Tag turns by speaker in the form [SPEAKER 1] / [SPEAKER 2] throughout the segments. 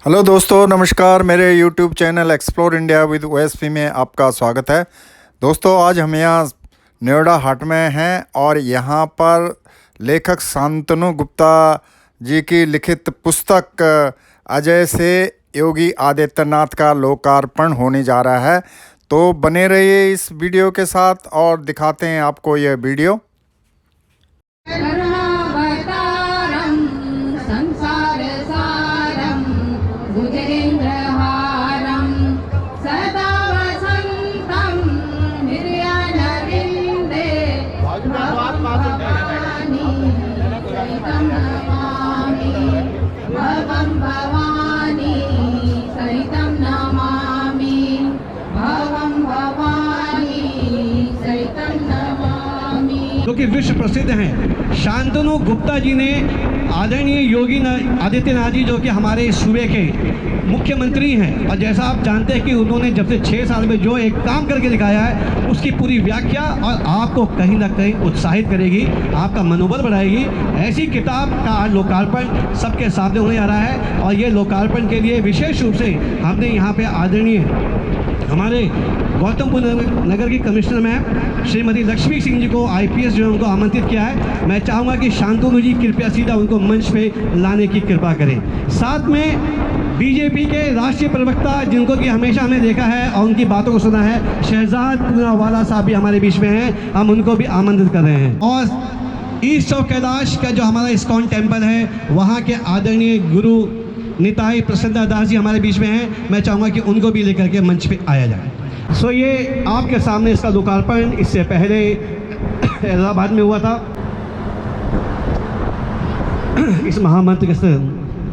[SPEAKER 1] Hello दोस्तों, नमस्कार। मेरे YouTube channel explore India with OSP में आपका स्वागत है। दोस्तों, आज हम यहाँ नोएडा हाट में हैं और यहाँ पर लेखक शांतनु गुप्ता जी की लिखित पुस्तक अजय से योगी आदित्यनाथ का लोकार्पण होने जा रहा है। तो बने रहिए इस वीडियो के साथ और दिखाते हैं आपको यह वीडियो।
[SPEAKER 2] जो कि विश्व प्रसिद्ध हैं। शांतनु गुप्ता जी ने आदरणीय योगी आदित्यनाथ जी, जो कि हमारे सूबे के मुख्यमंत्री हैं, और जैसा आप जानते हैं कि उन्होंने जब से 6 साल में जो एक काम करके दिखाया है उसकी पूरी व्याख्या और आपको कहीं ना कहीं उत्साहित करेगी, आपका मनोबल बढ़ाएगी। ऐसी किताब का आज लोकार्पण सबके सामने होने जा रहा है और ये लोकार्पण के लिए विशेष रूप से हमने यहाँ पे आदरणीय हमारे गौतमपुर नगर की कमिश्नर मैम श्रीमती लक्ष्मी सिंह जी को IPS जो है उनको आमंत्रित किया है। मैं चाहूँगा कि शांतनु जी कृपया सीधा उनको मंच पे लाने की कृपा करें। साथ में BJP के राष्ट्रीय प्रवक्ता, जिनको कि हमेशा हमने देखा है और उनकी बातों को सुना है, शहजाद पूनावाला साहब भी हमारे बीच में हैं, हम उनको भी आमंत्रित कर रहे हैं। और ईस्ट ऑफ कैलाश का जो हमारा इस्कॉन टेम्पल है, वहाँ के आदरणीय गुरु निताई प्रसन्ना दास जी हमारे बीच में हैं। मैं चाहूँगा कि उनको भी लेकर के मंच पे आया जाए। सो ये आपके सामने इसका लोकार्पण इससे पहले हैदराबाद में हुआ था। इस महामंत्र के से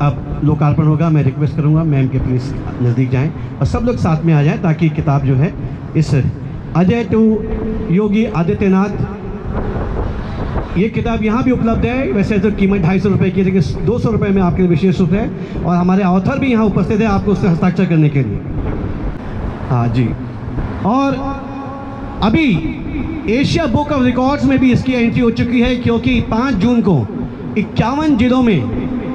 [SPEAKER 2] अब लोकार्पण होगा। मैं रिक्वेस्ट करूँगा मैम के प्लीज़ नज़दीक जाएं और सब लोग साथ में आ जाएं, ताकि किताब जो है इस अजय टू योगी आदित्यनाथ, ये किताब यहाँ भी उपलब्ध है। वैसे तो कीमत 250 रुपये की, लेकिन 200 रुपये में आपके लिए विशेष रूप है। और हमारे ऑथर भी यहाँ उपस्थित है आपको उससे हस्ताक्षर करने के लिए। हाँ जी। और अभी एशिया बुक ऑफ रिकॉर्ड्स में भी इसकी एंट्री हो चुकी है, क्योंकि 5 जून को 51 जिलों में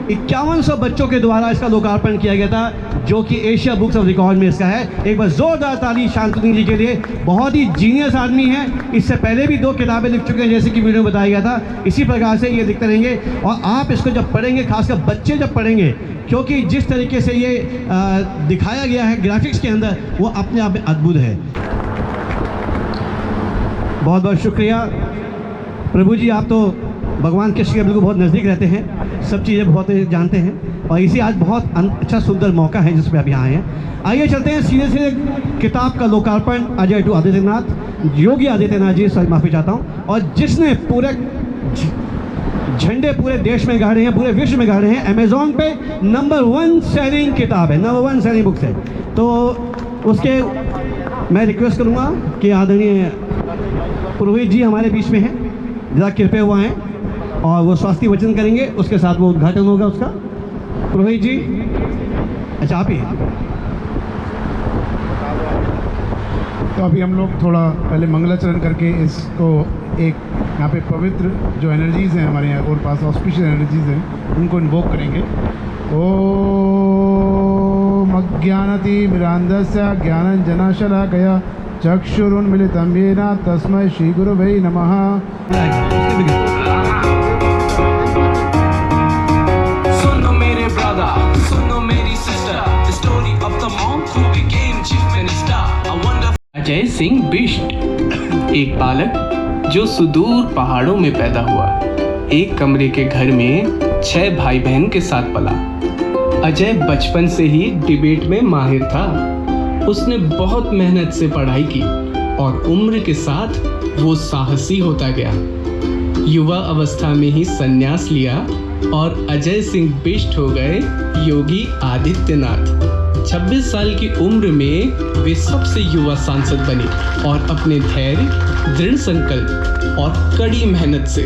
[SPEAKER 2] 5100 बच्चों के द्वारा इसका लोकार्पण किया गया था, जो कि एशिया बुक्स ऑफ रिकॉर्ड में इसका है। एक बार जोरदार ताली शांतनु जी के लिए। बहुत ही जीनियस आदमी है। इससे पहले भी 2 किताबें लिख चुके हैं, जैसे कि वीडियो में बताया गया था। इसी प्रकार से ये लिखते रहेंगे और आप इसको जब पढ़ेंगे, खासकर बच्चे जब पढ़ेंगे, क्योंकि जिस तरीके से ये दिखाया गया है ग्राफिक्स के अंदर, वो अपने आप में अद्भुत है। बहुत बहुत शुक्रिया प्रभु जी। आप तो भगवान कृष्ण के बिल्कुल बहुत नज़दीक रहते हैं, सब चीज़ें बहुत जानते हैं, और इसी आज बहुत अच्छा सुंदर मौका है जिस पे आप यहाँ आए हैं। आइए चलते हैं सीधे से किताब का लोकार्पण अजय टू आदित्यनाथ, योगी आदित्यनाथ जी, सॉरी माफ़ी चाहता हूँ, और जिसने पूरे झंडे पूरे देश में गाड़े हैं, पूरे विश्व में गाड़े हैं। अमेज़ॉन पे नंबर 1 सेलिंग किताब है, नंबर 1 सेलिंग बुक्स है। तो उसके मैं रिक्वेस्ट करूँगा कि आदरणीय पुरोहित जी हमारे बीच में हैं, ज़रा कृपया हुआ हैं और वो स्वास्थ्य वचन करेंगे, उसके साथ वो उद्घाटन होगा उसका। पुरोहित जी, अच्छा आप ही हैं।
[SPEAKER 3] तो अभी हम लोग थोड़ा पहले मंगलाचरण करके इसको एक यहाँ पे पवित्र जो एनर्जीज़ हैं हमारे यहाँ और पास ऑस्पिशियल एनर्जीज़ हैं, उनको इन्वोक करेंगे। ओम अज्ञानतिमिरान्धस्य ज्ञानञ्जनशलाकया चक्षुरुन्मिलितं येन तस्मै श्रीगुरवे नमः।
[SPEAKER 4] सुनो मेरे ब्रदर, सुनो मेरी sister, the story of the monk who became chief minister. A wonderful Ajay Singh Bisht, एक बालक जो सुदूर पहाड़ों में पैदा हुआ, एक कमरे के घर में 6 भाई बहन के साथ पला। अजय बचपन से ही डिबेट में माहिर था। उसने बहुत मेहनत से पढ़ाई की और उम्र के साथ वो साहसी होता गया। युवा अवस्था में ही संन्यास लिया और अजय सिंह बिष्ट हो गए योगी आदित्यनाथ। 26 साल की उम्र में वे सबसे युवा सांसद बने और अपने धैर्य, दृढ़ संकल्प और कड़ी मेहनत से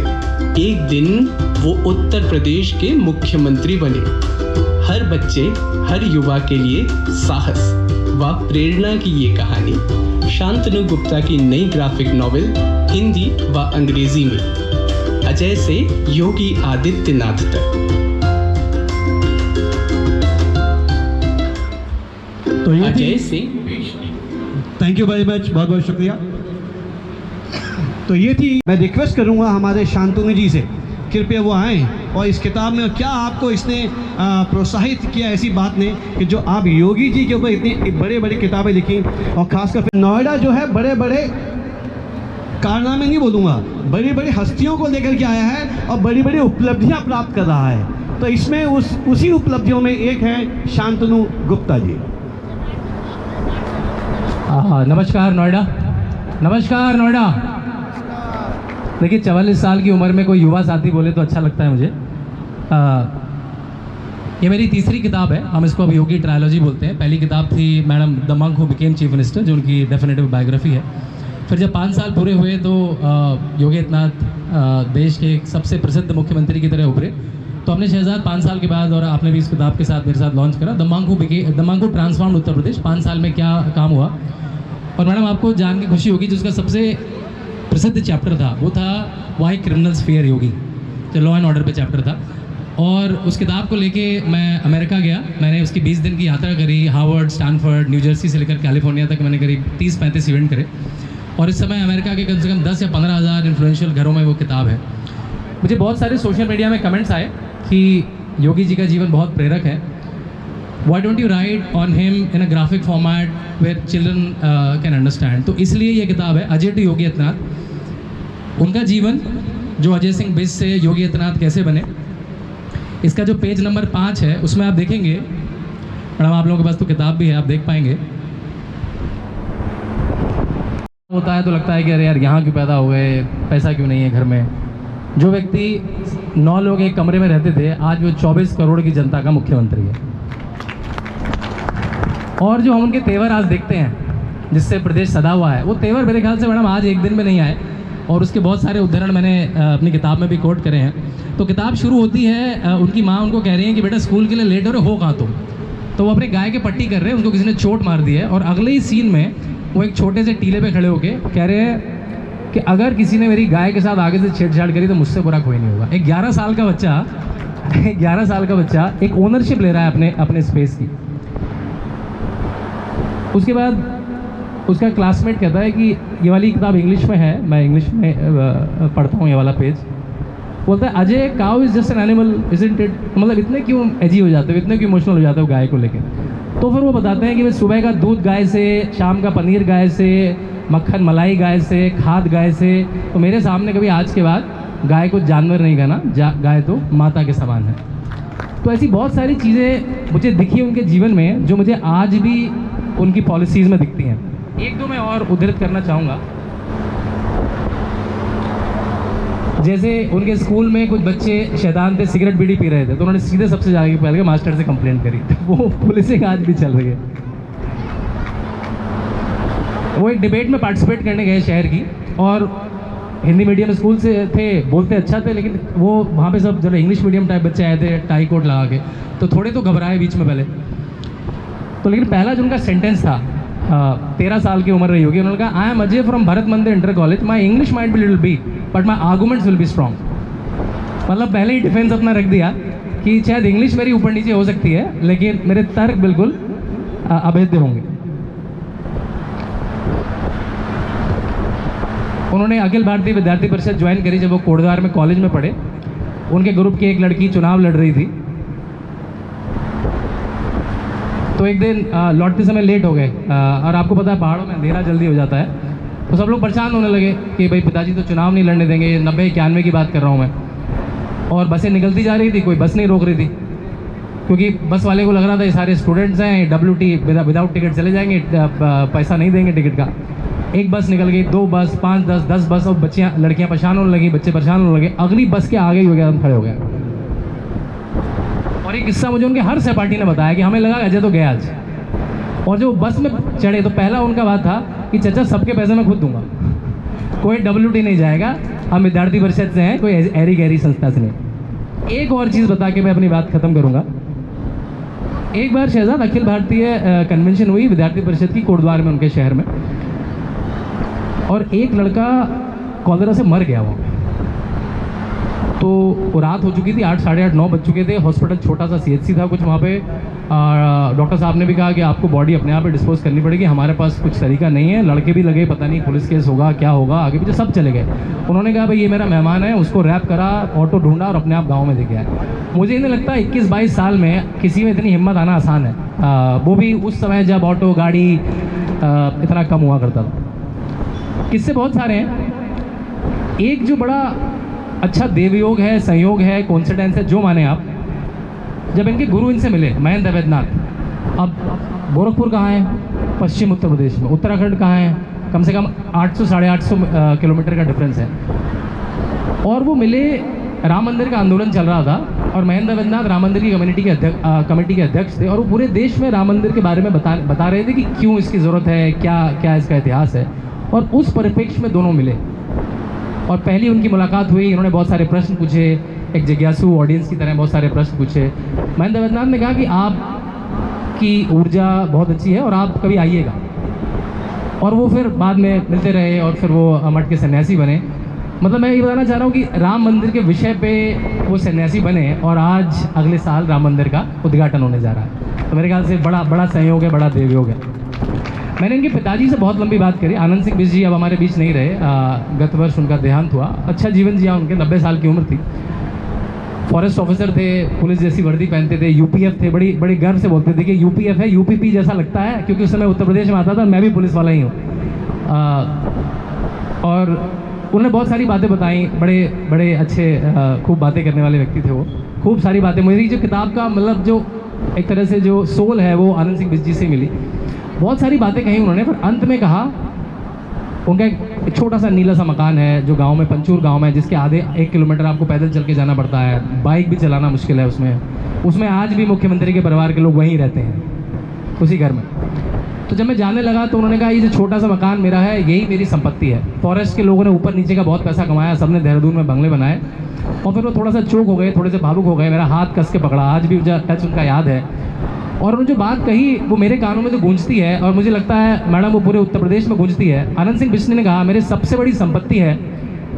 [SPEAKER 4] एक दिन वो उत्तर प्रदेश के मुख्यमंत्री बने। हर बच्चे, हर युवा के लिए साहस व प्रेरणा की ये कहानी शांतनु गुप्ता की नई ग्राफिक नॉवेल हिंदी व अंग्रेजी में, अजय से योगी आदित्यनाथ तक।
[SPEAKER 2] ये थी,
[SPEAKER 4] Ajay Singh Bisht.
[SPEAKER 2] Thank you very much, बहुत बहुत शुक्रिया। तो ये थी, मैं रिक्वेस्ट करूँगा हमारे शांतनु जी से, कृपया वो आएँ और इस किताब में क्या आपको इसने प्रोत्साहित किया ऐसी बात ने कि जो आप योगी जी के ऊपर इतनी बड़े बड़ी किताबें लिखी, और ख़ासकर फिर नोएडा जो है बड़े बड़े कारनामे नहीं बोलूँगा, बड़ी बड़ी हस्तियों को लेकर के आया है और बड़ी बड़ी उपलब्धियाँ प्राप्त कर रहा है। तो इसमें उसी उपलब्धियों में एक है शांतनु गुप्ता जी।
[SPEAKER 5] नमस्कार नोएडा, नमस्कार नोएडा। देखिए 44 साल की उम्र में कोई युवा साथी बोले तो अच्छा लगता है मुझे। ये मेरी तीसरी किताब है, हम इसको अब योगी ट्रायोलॉजी बोलते हैं। पहली किताब थी madam the monk who became chief minister, जो उनकी डेफिनेटिव बायोग्राफी है। फिर जब 5 साल पूरे हुए तो योगी आदित्यनाथ देश के सबसे प्रसिद्ध मुख्यमंत्री की तरह उभरे। तो हमने शहजाद 5 साल के बाद, और आपने भी इस किताब के साथ मेरे साथ लॉन्च करा, the monk who transformed Uttar Pradesh. 5 साल में क्या काम हुआ। और मैडम आपको जान के खुशी होगी, जिसका सबसे प्रसिद्ध चैप्टर था वो था वाई क्रिमिनल्स फियर योगी, जो लॉ एंड ऑर्डर पे चैप्टर था। और उस किताब को लेके मैं अमेरिका गया, मैंने उसकी 20 दिन की यात्रा करी। हार्वर्ड, स्टैनफोर्ड, न्यू जर्सी से लेकर कैलिफोर्निया तक मैंने करीब 30-35 इवेंट करे। और इस समय अमेरिका के कम से कम 10 या 15 हज़ार इन्फ्लुएंशियल घरों में वो किताब है। मुझे बहुत सारे सोशल मीडिया में कमेंट्स आए कि योगी जी का जीवन बहुत प्रेरक है, Why don't you write on him in a graphic format where children can understand? तो इसलिए ये किताब है अजय टू योगी आदित्यनाथ, उनका जीवन, जो अजय सिंह बिष्ट से योगी आदित्यनाथ कैसे बने। इसका जो पेज नंबर 5 है उसमें आप देखेंगे, मैडम आप लोगों के पास तो किताब भी है, आप देख पाएंगे। होता है तो लगता है कि अरे यार यहाँ क्यों पैदा हो गए, पैसा क्यों नहीं है घर में। जो व्यक्ति 9 लोग एक कमरे में रहते थे, आज वो 24 करोड़ की जनता का मुख्यमंत्री है। और जो हम उनके तेवर आज देखते हैं जिससे प्रदेश सदा हुआ है, वो तेवर मेरे ख्याल से मैडम आज एक दिन में नहीं आए। और उसके बहुत सारे उदाहरण मैंने अपनी किताब में भी कोट करे हैं। तो किताब शुरू होती है, उनकी माँ उनको कह रही है कि बेटा स्कूल के लिए लेट हो रहे हो कहाँ तुम। तो वो अपने गाय के पट्टी कर रहे हैं, उनको किसी ने चोट मार दी है। और अगले ही सीन में वो एक छोटे से टीले पे खड़े होके कह रहे हैं कि अगर किसी ने मेरी गाय के साथ आगे से छेड़छाड़ करी तो मुझसे बुरा कोई नहीं होगा। एक 11 साल का बच्चा एक ओनरशिप ले रहा है अपने स्पेस की। उसके बाद उसका क्लासमेट कहता है कि ये वाली किताब इंग्लिश में है, मैं इंग्लिश में पढ़ता हूँ ये वाला पेज। बोलता है Ajay, cow is just an animal isn't it. मतलब इतने क्यों एजी हो जाते हो, इतने क्यों इमोशनल हो जाते हो गाय को लेकर। तो फिर वो बताते हैं कि मैं सुबह का दूध गाय से, शाम का पनीर गाय से, मक्खन मलाई गाय से, खाद गाय से। तो मेरे सामने कभी आज के बाद गाय को जानवर नहीं कहना, गाय तो माता के समान है। तो ऐसी बहुत सारी चीज़ें मुझे दिखी उनके जीवन में जो मुझे आज भी उनकी पॉलिसीज़ में दिखती हैं। एक दो मैं और उद्धृत करना चाहूँगा। जैसे उनके स्कूल में कुछ बच्चे शैतान थे, सिगरेट बीड़ी पी रहे थे, तो उन्होंने सीधे सबसे जाके पहले मास्टर से कंप्लेंट करी। तो वो पुलिसिंग आज भी चल रही है। वो एक डिबेट में पार्टिसिपेट करने गए शहर की, और हिंदी मीडियम स्कूल से थे, बोलते अच्छा थे, लेकिन वो वहाँ पे सब जब इंग्लिश मीडियम टाइप बच्चे आए थे टाई कोट लगा के, तो थोड़े तो घबराए बीच में पहले। तो लेकिन पहला जो उनका सेंटेंस था, 13 साल की उम्र रही होगी, उन्होंने कहा I am Ajay from Bharat Mandir inter college, my English might be little weak but my arguments will be strong. मतलब पहले ही डिफेंस अपना रख दिया कि शायद इंग्लिश मेरी ऊपर नीचे हो सकती है, लेकिन मेरे तर्क बिल्कुल अभेद्य होंगे। उन्होंने अखिल भारतीय विद्यार्थी परिषद ज्वाइन करी जब वो कोटद्वार में कॉलेज में पढ़े। उनके ग्रुप की एक लड़की चुनाव लड़ रही थी, तो एक दिन लौटते समय लेट हो गए। और आपको पता है पहाड़ों में अंधेरा जल्दी हो जाता है, तो सब लोग परेशान होने लगे कि भाई पिताजी तो चुनाव नहीं लड़ने देंगे। 90-91 की बात कर रहा हूँ मैं। और बसें निकलती जा रही थी, कोई बस नहीं रोक रही थी, क्योंकि बस वाले को लग रहा था ये सारे स्टूडेंट्स हैं, WT विदाउट टिकट चले जाएंगे, पैसा नहीं देंगे टिकट का। एक बस निकल गई, 2 बस, 5, 10 बस, और लड़कियाँ परेशान होने लगी, बच्चे परेशान होने लगे। अगली बस के आगे ही हो गया, हम खड़े हो गए। और एक किस्सा मुझे उनके हर सहपाठी ने बताया कि हमें लगा अजय तो गया आज। और जो बस में चढ़े तो पहला उनका बात था कि चाचा सबके पैसे मैं खुद दूंगा, कोई WT नहीं जाएगा, हम विद्यार्थी परिषद से हैं, कोई ऐरी गहरी संस्था से नहीं। एक और चीज़ बता के मैं अपनी बात खत्म करूंगा। एक बार शहजाद अखिल भारतीय कन्वेंशन हुई विद्यार्थी परिषद की कोटद्वार में, उनके शहर में, और एक लड़का कॉलेरा से मर गया। वो तो रात हो चुकी थी, 8 साढ़े 8 9 बज चुके थे। हॉस्पिटल छोटा सा CHC था कुछ वहाँ पे। डॉक्टर साहब ने भी कहा कि आपको बॉडी अपने आप ही डिस्पोज करनी पड़ेगी, हमारे पास कुछ तरीका नहीं है। लड़के भी लगे, पता नहीं पुलिस केस होगा क्या होगा, आगे पीछे सब चले गए। उन्होंने कहा भाई ये मेरा मेहमान है, उसको रैप करा, ऑटो ढूंढा और अपने आप गाँव में लेके आए। मुझे नहीं लगता 21-22 साल में किसी में इतनी हिम्मत आना आसान है, वो भी उस समय जब ऑटो गाड़ी इतना कम हुआ करता था। किस्से बहुत सारे हैं। एक जो बड़ा अच्छा देवयोग है, संयोग है, कोइंसिडेंस है, जो माने आप, जब इनके गुरु इनसे मिले महेंद्र वैद्यनाथ। अब गोरखपुर कहाँ है? पश्चिम उत्तर प्रदेश में। उत्तराखंड कहाँ है? कम से कम 800 साढ़े 800 किलोमीटर का डिफरेंस है। और वो मिले, राम मंदिर का आंदोलन चल रहा था और महेंद्र वैद्यनाथ राम मंदिर की कमेटी के अध्यक्ष थे और वो पूरे देश में राम मंदिर के बारे में बता रहे थे कि क्यों इसकी ज़रूरत है, क्या इसका इतिहास है। और उस परिप्रेक्ष्य में दोनों मिले और पहली उनकी मुलाकात हुई। इन्होंने बहुत सारे प्रश्न पूछे, एक जिज्ञासु ऑडियंस की तरह बहुत सारे प्रश्न पूछे। महेंद्र वैद्यनाथ ने कहा कि आपकी ऊर्जा बहुत अच्छी है और आप कभी आइएगा। और वो फिर बाद में मिलते रहे और फिर वो मठ के सन्यासी बने। मतलब मैं ये बताना चाह रहा हूँ कि राम मंदिर के विषय पे वो सन्यासी बने और आज अगले साल राम मंदिर का उद्घाटन होने जा रहा है। तो मेरे ख्याल से बड़ा संयोग है, बड़ा देवयोग है। मैंने इनके पिताजी से बहुत लंबी बात करी। आनंद सिंह बिष्ट जी अब हमारे बीच नहीं रहे, गत वर्ष उनका देहांत हुआ। अच्छा जीवन जिया उनके, 90 साल की उम्र थी। फॉरेस्ट ऑफिसर थे, पुलिस जैसी वर्दी पहनते थे, UPF थे। बड़ी गर्व से बोलते थे कि UPF है, UPP जैसा लगता है, क्योंकि उस समय उत्तर प्रदेश में आता था। मैं भी पुलिस वाला ही हूँ। और उन्होंने बहुत सारी बातें बताई, बड़े अच्छे खूब बातें करने वाले व्यक्ति थे वो। खूब सारी बातें, मेरी जो किताब का मतलब जो एक तरह से जो सोल है वो आनंद सिंह बिष्ट जी से मिली। बहुत सारी बातें कही उन्होंने, पर अंत में कहा उनका एक छोटा सा नीला सा मकान है जो गांव में, पंचूर गांव में, जिसके आधे 1 किलोमीटर आपको पैदल चल के जाना पड़ता है, बाइक भी चलाना मुश्किल है उसमें आज भी मुख्यमंत्री के परिवार के लोग वहीं रहते हैं, उसी घर में। तो जब मैं जाने लगा तो उन्होंने कहा ये जो छोटा सा मकान मेरा है, यही मेरी संपत्ति है। फॉरेस्ट के लोगों ने ऊपर नीचे का बहुत पैसा कमाया, सबने देहरादून में बंगले बनाए और फिर वो थोड़ा सा चौक हो गए, थोड़े से भावुक हो गए, मेरा हाथ कस के पकड़ा, आज भी मुझे टच उनका याद है। और उन्होंने जो बात कही वो मेरे कानों में तो गूंजती है और मुझे लगता है मैडम वो पूरे उत्तर प्रदेश में गूंजती है। आनंद सिंह बिष्ट ने कहा मेरी सबसे बड़ी संपत्ति है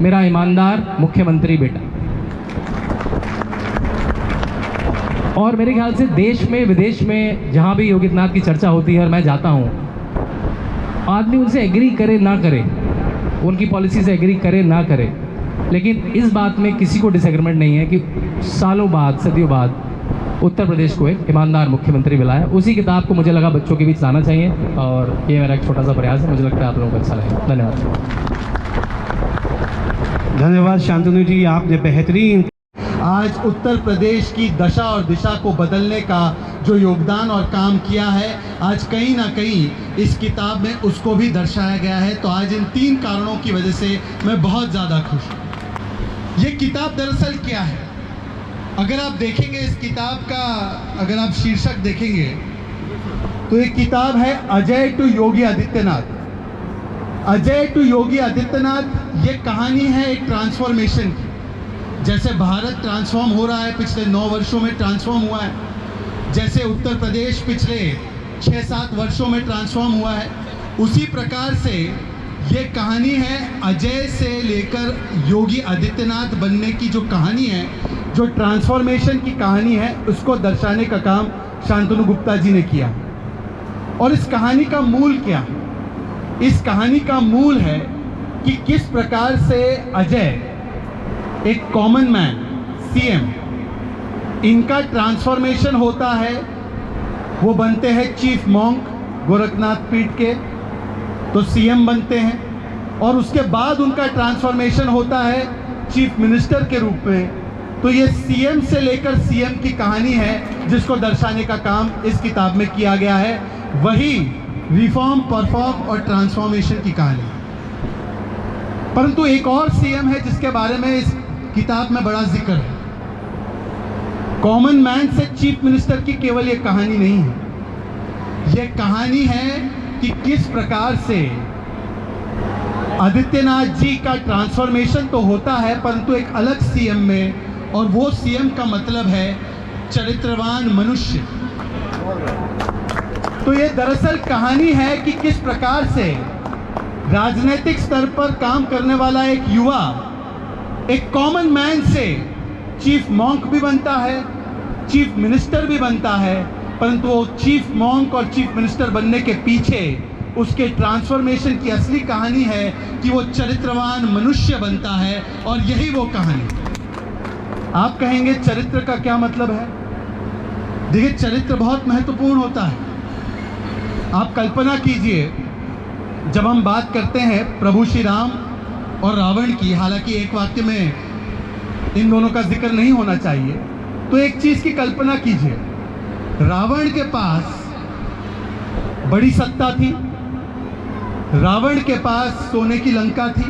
[SPEAKER 5] मेरा ईमानदार मुख्यमंत्री बेटा। और मेरे ख्याल से देश में विदेश में जहाँ भी योगी आदित्यनाथ की चर्चा होती है और मैं जाता हूँ, आदमी उनसे एग्री करे ना करे, उनकी पॉलिसी से एग्री करे ना करे, लेकिन इस बात में किसी को डिसएग्रीमेंट नहीं है कि सालों बाद, सदियों बाद उत्तर प्रदेश को एक ईमानदार मुख्यमंत्री मिला है। उसी किताब को मुझे लगा बच्चों के बीच लाना चाहिए और ये मेरा एक छोटा सा प्रयास है। मुझे लगता है आप लोगों को अच्छा लगेगा। धन्यवाद।
[SPEAKER 2] धन्यवाद शांतनु जी, आपने बेहतरीन
[SPEAKER 6] आज उत्तर प्रदेश की दशा और दिशा को बदलने का जो योगदान और काम किया है, आज कहीं ना कहीं इस किताब में उसको भी दर्शाया गया है। तो आज इन 3 कारणों की वजह से मैं बहुत ज़्यादा खुश हूँ। ये किताब दरअसल क्या है, अगर आप देखेंगे इस किताब का, अगर आप शीर्षक देखेंगे तो ये किताब है अजय टू योगी आदित्यनाथ। अजय टू योगी आदित्यनाथ ये कहानी है एक ट्रांसफॉर्मेशन की। जैसे भारत ट्रांसफॉर्म हो रहा है, पिछले 9 वर्षों में ट्रांसफॉर्म हुआ है, जैसे उत्तर प्रदेश पिछले 6-7 वर्षों में ट्रांसफॉर्म हुआ है, उसी प्रकार से ये कहानी है अजय से लेकर योगी आदित्यनाथ बनने की जो कहानी है, जो ट्रांसफॉर्मेशन की कहानी है, उसको दर्शाने का काम शांतनु गुप्ता जी ने किया। और इस कहानी का मूल क्या है? इस कहानी का मूल है कि किस प्रकार से अजय, एक कॉमन मैन, CM, इनका ट्रांसफॉर्मेशन होता है। वो बनते हैं चीफ मॉन्क गोरखनाथ पीठ के, तो CM बनते हैं और उसके बाद उनका ट्रांसफॉर्मेशन होता है चीफ मिनिस्टर के रूप में। तो ये CM से लेकर CM की कहानी है जिसको दर्शाने का काम इस किताब में किया गया है। वही रिफॉर्म, परफॉर्म और ट्रांसफॉर्मेशन की कहानी। परंतु एक और CM है जिसके बारे में इस किताब में बड़ा जिक्र है। कॉमन मैन से चीफ मिनिस्टर की केवल ये कहानी नहीं है, ये कहानी है कि किस प्रकार से आदित्यनाथ जी का ट्रांसफॉर्मेशन तो होता है परंतु एक अलग CM में, और वो CM का मतलब है चरित्रवान मनुष्य। तो ये दरअसल कहानी है कि किस प्रकार से राजनीतिक स्तर पर काम करने वाला एक युवा, एक कॉमन मैन से चीफ मॉन्क भी बनता है, चीफ मिनिस्टर भी बनता है, परंतु वो चीफ मॉन्क और चीफ मिनिस्टर बनने के पीछे उसके ट्रांसफॉर्मेशन की असली कहानी है कि वो चरित्रवान मनुष्य बनता है। और यही वो कहानी। आप कहेंगे चरित्र का क्या मतलब है? देखिए, चरित्र बहुत महत्वपूर्ण होता है। आप कल्पना कीजिए, जब हम बात करते हैं प्रभु श्री राम और रावण की, हालांकि एक वाक्य में इन दोनों का जिक्र नहीं होना चाहिए, तो एक चीज की कल्पना कीजिए। रावण के पास बड़ी सत्ता थी, रावण के पास सोने की लंका थी।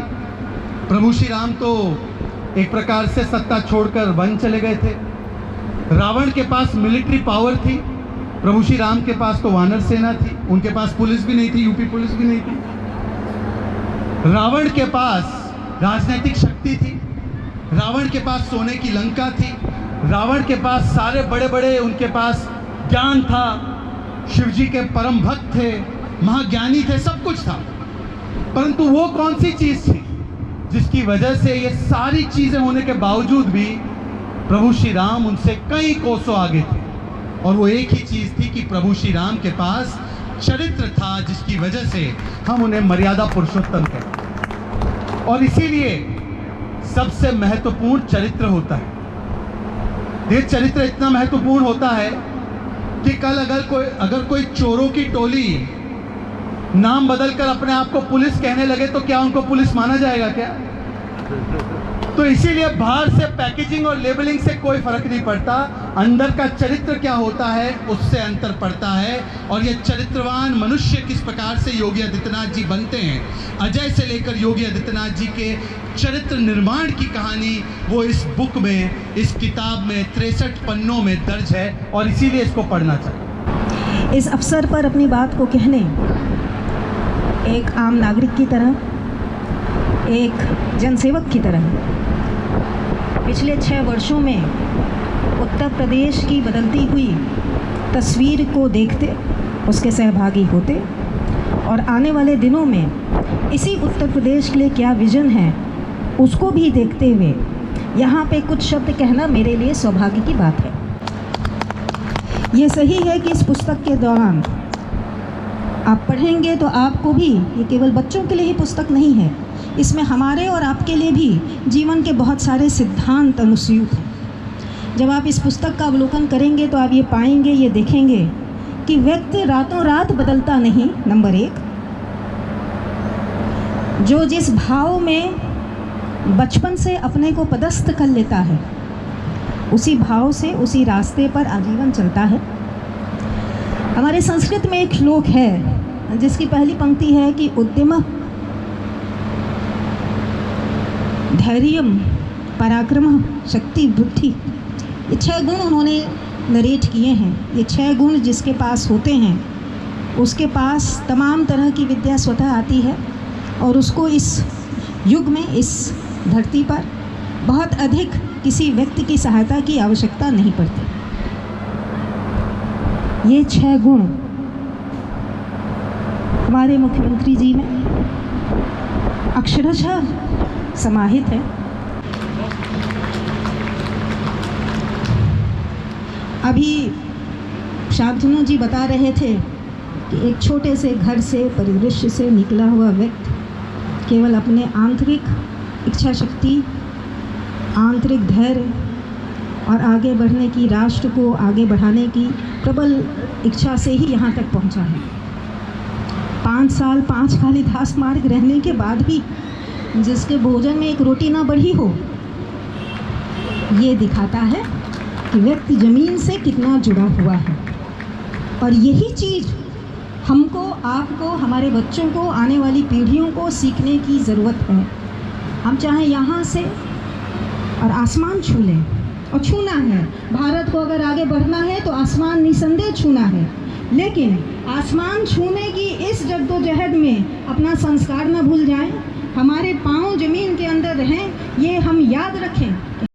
[SPEAKER 6] प्रभु श्री राम तो एक प्रकार से सत्ता छोड़कर वन चले गए थे। रावण के पास मिलिट्री पावर थी, प्रभु श्री राम के पास तो वानर सेना थी, उनके पास पुलिस भी नहीं थी, यूपी पुलिस भी नहीं थी। रावण के पास राजनीतिक शक्ति थी, रावण के पास सोने की लंका थी, रावण के पास सारे बड़े बड़े उनके पास ज्ञान था, शिव जी के परम भक्त थे, महाज्ञानी थे, सब कुछ था। परंतु वो कौन सी चीज थी जिसकी वजह से ये सारी चीजें होने के बावजूद भी प्रभु श्री राम उनसे कई कोसों आगे थे? और वो एक ही चीज थी कि प्रभु श्री राम के पास चरित्र था, जिसकी वजह से हम उन्हें मर्यादा पुरुषोत्तम कहते। और इसीलिए सबसे महत्वपूर्ण चरित्र होता है। ये चरित्र इतना महत्वपूर्ण होता है कि कल अगर कोई चोरों की टोली नाम बदलकर अपने आप को पुलिस कहने लगे तो क्या उनको पुलिस माना जाएगा क्या? तो इसीलिए बाहर से पैकेजिंग और लेबलिंग से कोई फर्क नहीं पड़ता, अंदर का चरित्र क्या होता है उससे अंतर पड़ता है। और ये चरित्रवान मनुष्य किस प्रकार से योगी आदित्यनाथ जी बनते हैं, अजय से लेकर योगी आदित्यनाथ जी के चरित्र निर्माण की कहानी वो इस बुक में, इस किताब में 63 पन्नों में दर्ज है, और इसीलिए इसको पढ़ना चाहिए।
[SPEAKER 7] इस अवसर पर अपनी बात को कहने एक आम नागरिक की तरह, एक जनसेवक की तरह पिछले 6 वर्षों में उत्तर प्रदेश की बदलती हुई तस्वीर को देखते, उसके सहभागी होते, और आने वाले दिनों में इसी उत्तर प्रदेश के लिए क्या विज़न है उसको भी देखते हुए यहाँ पे कुछ शब्द कहना मेरे लिए सौभाग्य की बात है। ये सही है कि इस पुस्तक के दौरान आप पढ़ेंगे तो आपको भी, ये केवल बच्चों के लिए ही पुस्तक नहीं है, इसमें हमारे और आपके लिए भी जीवन के बहुत सारे सिद्धांत अनुस्यूत हैं। जब आप इस पुस्तक का अवलोकन करेंगे तो आप ये पाएंगे, ये देखेंगे कि व्यक्ति रातों रात बदलता नहीं। नंबर 1, जो जिस भाव में बचपन से अपने को पदस्थ कर लेता है उसी भाव से उसी रास्ते पर आजीवन चलता है। हमारे संस्कृत में एक श्लोक है जिसकी पहली पंक्ति है कि उद्यम धैर्यम पराक्रम शक्ति बुद्धि, ये 6 गुण उन्होंने नरेट किए हैं। ये 6 गुण जिसके पास होते हैं उसके पास तमाम तरह की विद्या स्वतः आती है और उसको इस युग में, इस धरती पर बहुत अधिक किसी व्यक्ति की सहायता की आवश्यकता नहीं पड़ती। ये 6 गुण हमारे मुख्यमंत्री जी में अक्षरशः समाहित है। अभी शांतनु जी बता रहे थे कि एक छोटे से घर से, परिदृश्य से निकला हुआ व्यक्ति केवल अपने आंतरिक इच्छा शक्ति, आंतरिक धैर्य और आगे बढ़ने की, राष्ट्र को आगे बढ़ाने की प्रबल इच्छा से ही यहाँ तक पहुँचा है। 5 साल 5 कालिदास मार्ग रहने के बाद भी जिसके भोजन में एक रोटी ना बढ़ी हो, ये दिखाता है कि व्यक्ति ज़मीन से कितना जुड़ा हुआ है। और यही चीज़ हमको, आपको, हमारे बच्चों को, आने वाली पीढ़ियों को सीखने की ज़रूरत है। हम चाहे यहाँ से और आसमान छू लें, और छूना है, भारत को अगर आगे बढ़ना है तो आसमान निसंदेह छूना है, लेकिन आसमान छूने की इस जद्दोजहद में अपना संस्कार न भूल जाएं, हमारे पाँव ज़मीन के अंदर रहें। ये हम याद रखें कि